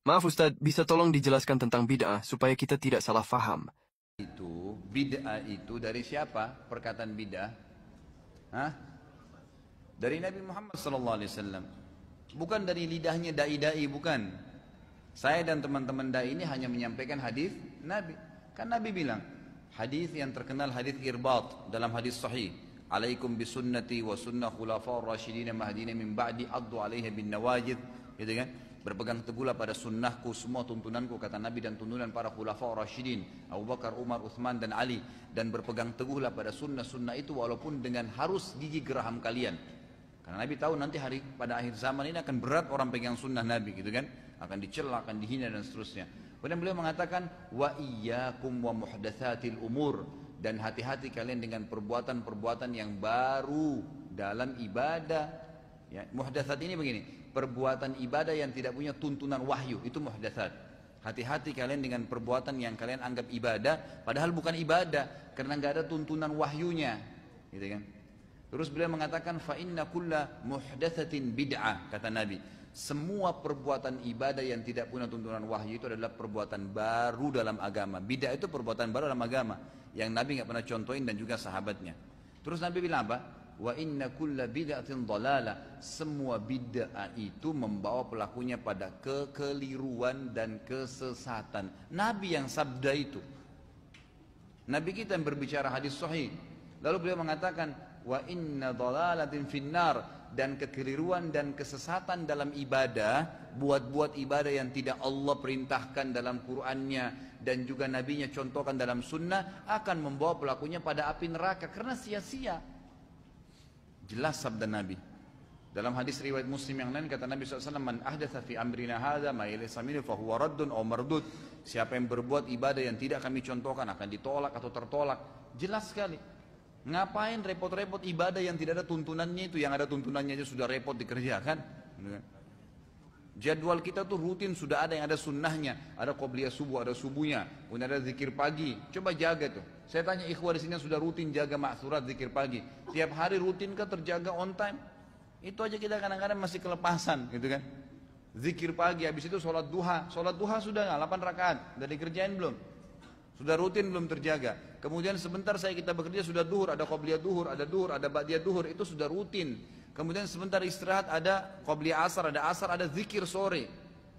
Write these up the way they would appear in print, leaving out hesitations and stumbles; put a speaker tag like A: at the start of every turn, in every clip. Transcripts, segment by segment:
A: Maaf Ustadz, bisa tolong dijelaskan tentang bid'ah supaya kita tidak salah faham.
B: Itu bid'ah itu dari siapa? Perkataan bid'ah? Hah? Dari Nabi Muhammad SAW. Bukan dari lidahnya dai-dai, bukan. Saya dan teman-teman dai ini hanya menyampaikan hadis Nabi. Kan Nabi bilang, hadis yang terkenal hadis irbat dalam hadis sahih. Alaikum bisunnati wa sunnah khulafa'ur rasyidin mahdina min ba'di addu alaiha bin nawajid. Gitu kan? Berpegang teguhlah pada sunnahku, semua tuntunanku, kata Nabi, dan tuntunan para khulafa'ur rasyidin, Abu Bakar, Umar, Uthman, dan Ali. Dan berpegang teguhlah pada sunnah-sunnah itu walaupun dengan harus gigi geraham kalian. Karena Nabi tahu nanti pada akhir zaman ini akan berat orang pegang sunnah Nabi, gitu kan? Akan dicela, akan dihina dan seterusnya. Kemudian beliau mengatakan, wa iyyakum wa muhdatsatil umur, dan hati-hati kalian dengan perbuatan-perbuatan yang baru dalam ibadah. Ya, muhdatsat ini begini, perbuatan ibadah yang tidak punya tuntunan wahyu, itu muhdatsat. Hati-hati kalian dengan perbuatan yang kalian anggap ibadah, padahal bukan ibadah, karena nggak ada tuntunan wahyunya, gitu kan? Terus beliau mengatakan, fa inna kulla muhdatsatin bid'ah, kata Nabi. Semua perbuatan ibadah yang tidak punya tuntunan wahyu itu adalah perbuatan baru dalam agama. Bid'ah itu perbuatan baru dalam agama yang Nabi nggak pernah contohin dan juga sahabatnya. Terus Nabi bilang apa? Wa inna kulla bid'atin dhalalah. Semua bid'ah itu membawa pelakunya pada kekeliruan dan kesesatan. Nabi yang sabda itu. Nabi kita yang berbicara hadis sahih. Lalu beliau mengatakan, wa inna dhalalatin finnar, dan kekeliruan dan kesesatan dalam ibadah, buat-buat ibadah yang tidak Allah perintahkan dalam Qur'annya dan juga Nabinya contohkan dalam sunnah, akan membawa pelakunya pada api neraka karena sia-sia. Jelas sabda Nabi. Dalam hadis riwayat Muslim yang lain kata Nabi SAW, man ahdatsa fi amrina hadza ma laysa minhu fa huwa raddun aw mardud. Siapa yang berbuat ibadah yang tidak kami contohkan akan ditolak atau tertolak. Jelas sekali. Ngapain repot-repot ibadah yang tidak ada tuntunannya itu, yang ada tuntunannya aja sudah repot dikerjakan. Jadwal kita tuh rutin sudah ada yang ada sunnahnya, ada qobliyah subuh, ada subuhnya, kemudian ada zikir pagi. Coba jaga tuh. Saya tanya ikhwah di sini yang sudah rutin jaga ma'thurat zikir pagi. Tiap hari rutin kan terjaga on time? Itu aja kita kadang-kadang masih kelepasan, gitu kan? Zikir pagi, habis itu sholat duha. Sholat duha sudah nggak? 8 rakaat, udah dikerjain belum? Sudah rutin belum terjaga. Kemudian sebentar kita bekerja sudah duhur, ada qobliyah duhur, ada ba'diyah duhur, itu sudah rutin. Kemudian sebentar istirahat ada qobliyah asar, ada zikir sore.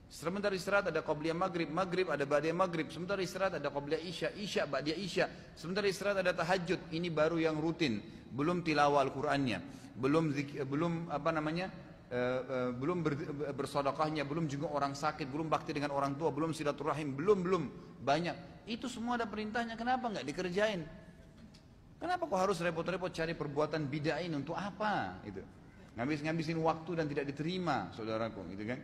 B: Sebentar istirahat ada qobliyah maghrib, ada ba'diyah maghrib. Sebentar istirahat ada qobliyah isya, ba'diyah isya. Sebentar istirahat ada tahajud. Ini baru yang rutin. Belum tilawah Al-Qur'annya, belum bersedekahnya, belum juga orang sakit, belum bakti dengan orang tua, belum silaturahim, belum banyak. Itu semua ada perintahnya, kenapa nggak dikerjain? Kenapa kok harus repot-repot cari perbuatan bid'ah ini untuk apa? Itu ngabisin waktu dan tidak diterima, saudaraku, gitu kan?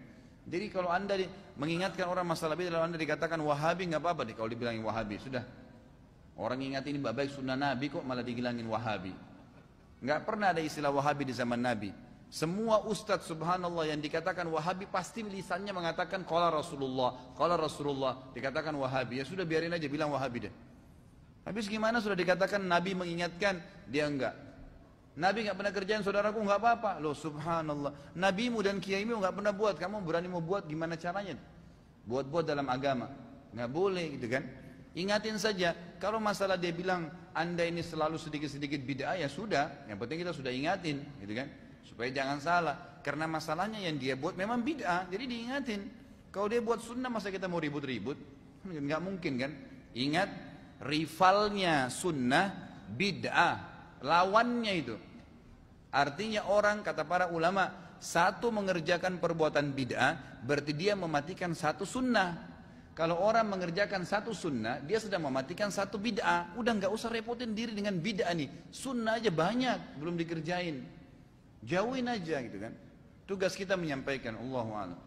B: Jadi kalau anda mengingatkan orang masalah bid'ah, kalau anda dikatakan Wahabi, nggak apa-apa deh kalau dibilangin Wahabi, sudah. Orang ingat ini baik sunnah Nabi kok malah dibilangin Wahabi. Nggak pernah ada istilah Wahabi di zaman Nabi. Semua ustadz subhanallah yang dikatakan Wahabi pasti lisannya mengatakan qala Rasulullah, dikatakan Wahabi. Ya sudah biarin aja bilang Wahabi deh. Habis gimana sudah dikatakan Nabi mengingatkan, dia enggak. Nabi enggak pernah kerjain, saudaraku, enggak apa-apa. Loh subhanallah. Nabimu dan kiaimu enggak pernah buat, kamu berani mau buat, gimana caranya? Buat-buat dalam agama. Enggak boleh gitu kan. Ingatin saja, kalau masalah dia bilang anda ini selalu sedikit-sedikit bid'ah, ya sudah, yang penting kita sudah ingatin gitu kan. Supaya jangan salah, karena masalahnya yang dia buat memang bid'ah, jadi diingatin. Kalau dia buat sunnah, masa kita mau ribut-ribut? Nggak mungkin kan? Ingat, rivalnya sunnah bid'ah, lawannya itu. Artinya orang, kata para ulama, satu mengerjakan perbuatan bid'ah, berarti dia mematikan satu sunnah. Kalau orang mengerjakan satu sunnah, dia sudah mematikan satu bid'ah. Udah nggak usah repotin diri dengan bid'ah nih. Sunnah aja banyak belum dikerjain. Jauhin aja gitu kan. Tugas kita menyampaikan, Allahu a'lam.